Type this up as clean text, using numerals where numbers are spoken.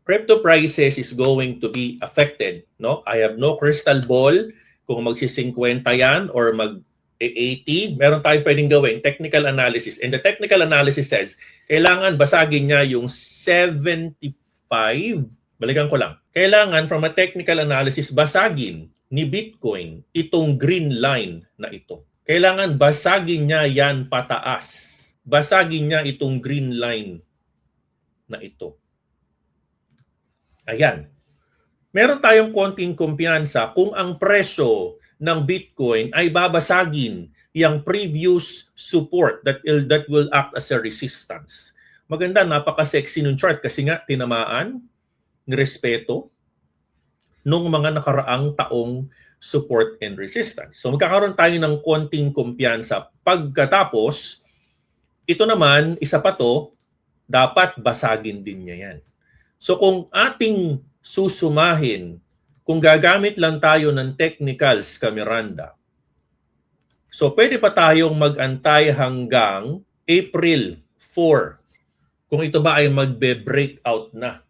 crypto prices is going to be affected. No? I have no crystal ball kung magsi-50 yan or mag-80. Meron tayong pwedeng gawin, technical analysis. And the technical analysis says, kailangan basagin niya yung 75. Balikan ko lang. Kailangan from a technical analysis, basagin ni Bitcoin itong green line na ito. Kailangan basagin niya yan pataas. Basagin niya itong green line na ito. Ayan. Meron tayong konting kumpiyansa kung ang presyo ng Bitcoin ay babasagin yung previous support that will act as a resistance. Maganda, napaka-sexy ng chart kasi nga tinamaan ni respeto nung mga nakaraang taong support and resistance. So magkakaroon tayo ng konting kumpiyansa. Pagkatapos, ito naman, isa pa to, dapat basagin din niya yan. So kung ating susumahin, kung gagamit lang tayo ng technicals, Kamiranda, so pwede pa tayong mag-antay hanggang April 4, kung ito ba ay magbe-breakout na.